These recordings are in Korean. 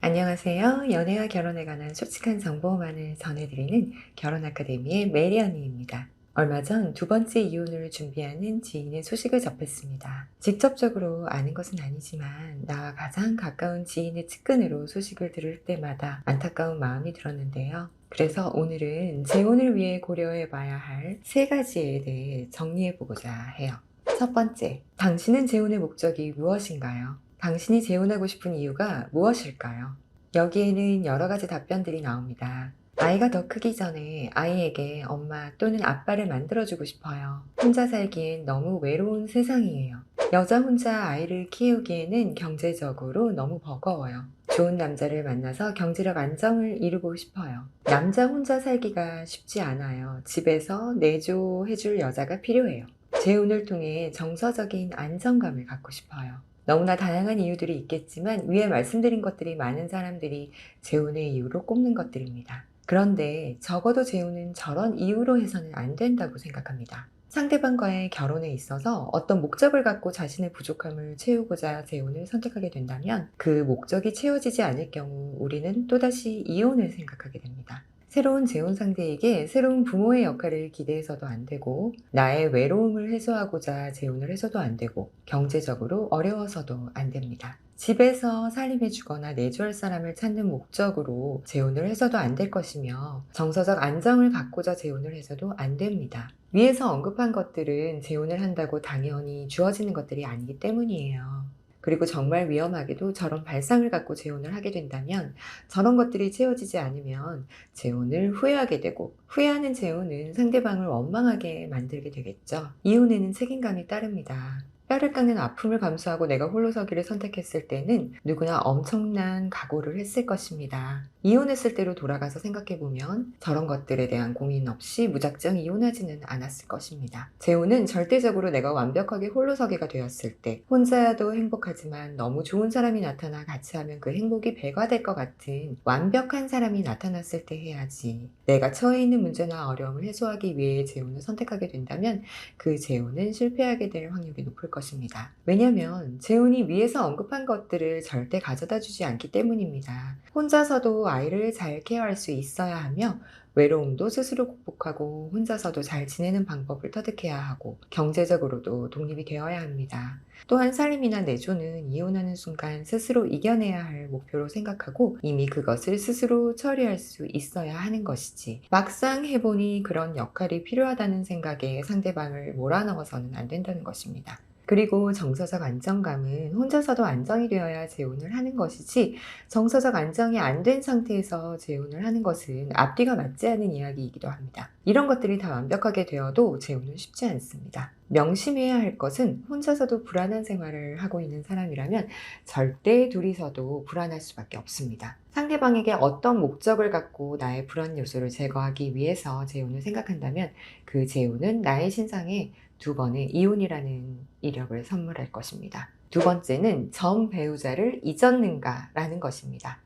안녕하세요. 연애와 결혼에 관한 솔직한 정보만을 전해드리는 결혼 아카데미의 메리 언니입니다. 얼마 전 두 번째 이혼을 준비하는 지인의 소식을 접했습니다. 직접적으로 아는 것은 아니지만 나와 가장 가까운 지인의 측근으로 소식을 들을 때마다 안타까운 마음이 들었는데요. 그래서 오늘은 재혼을 위해 고려해 봐야 할 세 가지에 대해 정리해 보고자 해요. 첫 번째, 당신은 재혼의 목적이 무엇인가요? 당신이 재혼하고 싶은 이유가 무엇일까요? 여기에는 여러 가지 답변들이 나옵니다. 아이가 더 크기 전에 아이에게 엄마 또는 아빠를 만들어주고 싶어요. 혼자 살기엔 너무 외로운 세상이에요. 여자 혼자 아이를 키우기에는 경제적으로 너무 버거워요. 좋은 남자를 만나서 경제력 안정을 이루고 싶어요. 남자 혼자 살기가 쉽지 않아요. 집에서 내조해줄 여자가 필요해요. 재혼을 통해 정서적인 안정감을 갖고 싶어요. 너무나 다양한 이유들이 있겠지만 위에 말씀드린 것들이 많은 사람들이 재혼의 이유로 꼽는 것들입니다. 그런데 적어도 재혼은 저런 이유로 해서는 안 된다고 생각합니다. 상대방과의 결혼에 있어서 어떤 목적을 갖고 자신의 부족함을 채우고자 재혼을 선택하게 된다면 그 목적이 채워지지 않을 경우 우리는 또다시 이혼을 생각하게 됩니다. 새로운 재혼 상대에게 새로운 부모의 역할을 기대해서도 안 되고, 나의 외로움을 해소하고자 재혼을 해서도 안 되고, 경제적으로 어려워서도 안 됩니다. 집에서 살림해주거나 내조할 사람을 찾는 목적으로 재혼을 해서도 안 될 것이며, 정서적 안정을 갖고자 재혼을 해서도 안 됩니다. 위에서 언급한 것들은 재혼을 한다고 당연히 주어지는 것들이 아니기 때문이에요. 그리고 정말 위험하게도 저런 발상을 갖고 재혼을 하게 된다면 저런 것들이 채워지지 않으면 재혼을 후회하게 되고, 후회하는 재혼은 상대방을 원망하게 만들게 되겠죠. 이혼에는 책임감이 따릅니다. 뼈를 깎는 아픔을 감수하고 내가 홀로 서기를 선택했을 때는 누구나 엄청난 각오를 했을 것입니다. 이혼했을 때로 돌아가서 생각해보면 저런 것들에 대한 고민 없이 무작정 이혼하지는 않았을 것입니다. 재혼은 절대적으로 내가 완벽하게 홀로 서기가 되었을 때, 혼자도 행복하지만 너무 좋은 사람이 나타나 같이 하면 그 행복이 배가 될 것 같은 완벽한 사람이 나타났을 때 해야지. 내가 처해 있는 문제나 어려움을 해소하기 위해 재혼을 선택하게 된다면 그 재혼은 실패하게 될 확률이 높을 것입니다. 왜냐하면 재혼이 위에서 언급한 것들을 절대 가져다 주지 않기 때문입니다. 혼자서도 아이를 잘 케어할 수 있어야 하며, 외로움도 스스로 극복하고 혼자서도 잘 지내는 방법을 터득해야 하고, 경제적으로도 독립이 되어야 합니다. 또한 살림이나 내조는 이혼하는 순간 스스로 이겨내야 할 목표로 생각하고 이미 그것을 스스로 처리할 수 있어야 하는 것이지, 막상 해보니 그런 역할이 필요하다는 생각에 상대방을 몰아넣어서는 안 된다는 것입니다. 그리고 정서적 안정감은 혼자서도 안정이 되어야 재혼을 하는 것이지, 정서적 안정이 안 된 상태에서 재혼을 하는 것은 앞뒤가 맞지 않는 이야기이기도 합니다. 이런 것들이 다 완벽하게 되어도 재혼은 쉽지 않습니다. 명심해야 할 것은 혼자서도 불안한 생활을 하고 있는 사람이라면 절대 둘이서도 불안할 수밖에 없습니다. 상대방에게 어떤 목적을 갖고 나의 불안 요소를 제거하기 위해서 재혼을 생각한다면 그 재혼은 나의 신상에 두 번의 이혼이라는 이력을 선물할 것입니다. 두 번째는 전 배우자를 잊었는가라는 것입니다.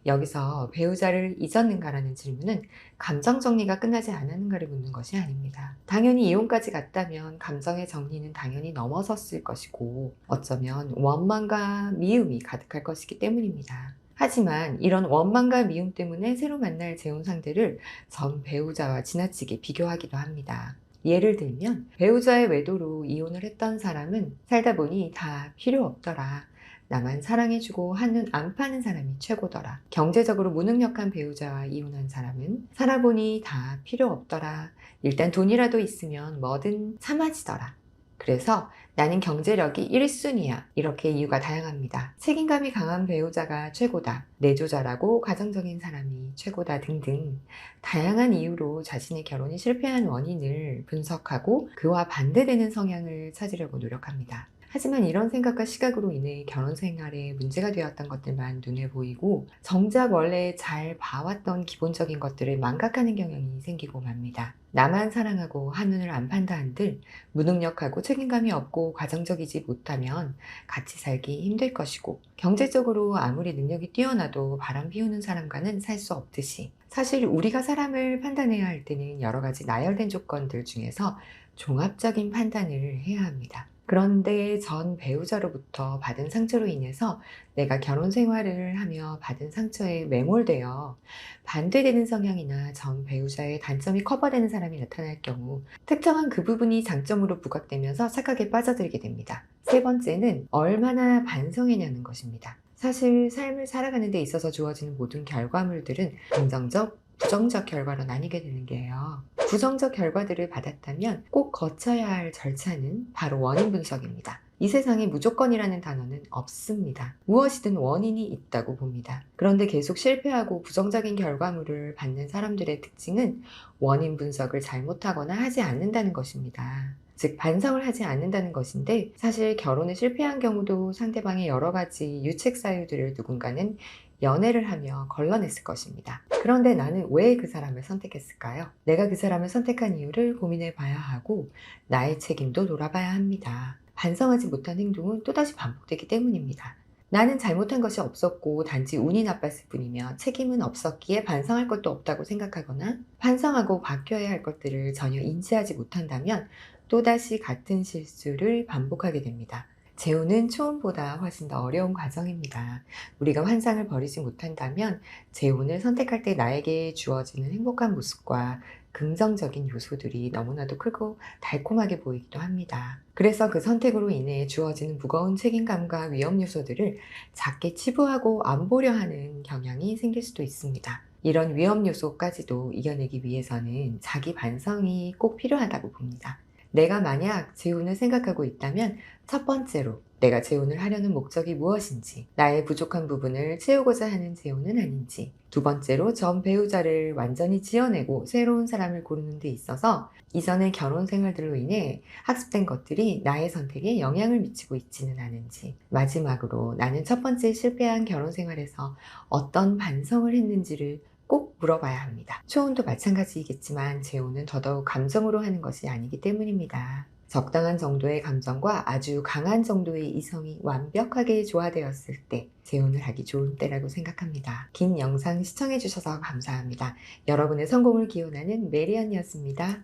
여기서 배우자를 잊었는가라는 질문은 감정 정리가 끝나지 않았는가를 묻는 것이 아닙니다. 당연히 이혼까지 갔다면 감정의 정리는 당연히 넘어섰을 것이고, 어쩌면 원망과 미움이 가득할 것이기 때문입니다. 하지만 이런 원망과 미움 때문에 새로 만날 재혼 상대를 전 배우자와 지나치게 비교하기도 합니다. 예를 들면 배우자의 외도로 이혼을 했던 사람은 살다 보니 다 필요 없더라. 나만 사랑해주고 한눈 안 파는 사람이 최고더라. 경제적으로 무능력한 배우자와 이혼한 사람은 살아보니 다 필요 없더라. 일단 돈이라도 있으면 뭐든 참아지더라. 그래서 나는 경제력이 1순위야. 이렇게 이유가 다양합니다. 책임감이 강한 배우자가 최고다. 내조자라고 가정적인 사람이 최고다 등등 다양한 이유로 자신의 결혼이 실패한 원인을 분석하고 그와 반대되는 성향을 찾으려고 노력합니다. 하지만 이런 생각과 시각으로 인해 결혼 생활에 문제가 되었던 것들만 눈에 보이고 정작 원래 잘 봐왔던 기본적인 것들을 망각하는 경향이 생기고 맙니다. 나만 사랑하고 한눈을 안 판다 한들 무능력하고 책임감이 없고 가정적이지 못하면 같이 살기 힘들 것이고, 경제적으로 아무리 능력이 뛰어나도 바람 피우는 사람과는 살 수 없듯이, 사실 우리가 사람을 판단해야 할 때는 여러 가지 나열된 조건들 중에서 종합적인 판단을 해야 합니다. 그런데 전 배우자로부터 받은 상처로 인해서 내가 결혼 생활을 하며 받은 상처에 매몰되어 반대되는 성향이나 전 배우자의 단점이 커버되는 사람이 나타날 경우 특정한 그 부분이 장점으로 부각되면서 착각에 빠져들게 됩니다. 세 번째는 얼마나 반성했냐는 것입니다. 사실 삶을 살아가는 데 있어서 주어지는 모든 결과물들은 긍정적, 부정적 결과로 나뉘게 되는 게요. 부정적 결과들을 받았다면 꼭 거쳐야 할 절차는 바로 원인 분석입니다. 이 세상에 무조건이라는 단어는 없습니다. 무엇이든 원인이 있다고 봅니다. 그런데 계속 실패하고 부정적인 결과물을 받는 사람들의 특징은 원인 분석을 잘못하거나 하지 않는다는 것입니다. 즉, 반성을 하지 않는다는 것인데, 사실 결혼에 실패한 경우도 상대방의 여러 가지 유책 사유들을 누군가는 연애를 하며 걸러냈을 것입니다. 그런데 나는 왜 그 사람을 선택했을까요? 내가 그 사람을 선택한 이유를 고민해 봐야 하고, 나의 책임도 돌아봐야 합니다. 반성하지 못한 행동은 또다시 반복되기 때문입니다. 나는 잘못한 것이 없었고 단지 운이 나빴을 뿐이며 책임은 없었기에 반성할 것도 없다고 생각하거나, 반성하고 바뀌어야 할 것들을 전혀 인지하지 못한다면 또다시 같은 실수를 반복하게 됩니다. 재혼은 초혼보다 훨씬 더 어려운 과정입니다. 우리가 환상을 버리지 못한다면 재혼을 선택할 때 나에게 주어지는 행복한 모습과 긍정적인 요소들이 너무나도 크고 달콤하게 보이기도 합니다. 그래서 그 선택으로 인해 주어지는 무거운 책임감과 위험 요소들을 작게 치부하고 안 보려 하는 경향이 생길 수도 있습니다. 이런 위험 요소까지도 이겨내기 위해서는 자기 반성이 꼭 필요하다고 봅니다. 내가 만약 재혼을 생각하고 있다면 첫 번째로 내가 재혼을 하려는 목적이 무엇인지, 나의 부족한 부분을 채우고자 하는 재혼은 아닌지, 두 번째로 전 배우자를 완전히 지어내고 새로운 사람을 고르는 데 있어서 이전의 결혼 생활들로 인해 학습된 것들이 나의 선택에 영향을 미치고 있지는 않은지, 마지막으로 나는 첫 번째 실패한 결혼 생활에서 어떤 반성을 했는지를 꼭 물어봐야 합니다. 초혼도 마찬가지이겠지만 재혼은 더더욱 감정으로 하는 것이 아니기 때문입니다. 적당한 정도의 감정과 아주 강한 정도의 이성이 완벽하게 조화되었을 때 재혼을 하기 좋은 때라고 생각합니다. 긴 영상 시청해 주셔서 감사합니다. 여러분의 성공을 기원하는 메리언이었습니다.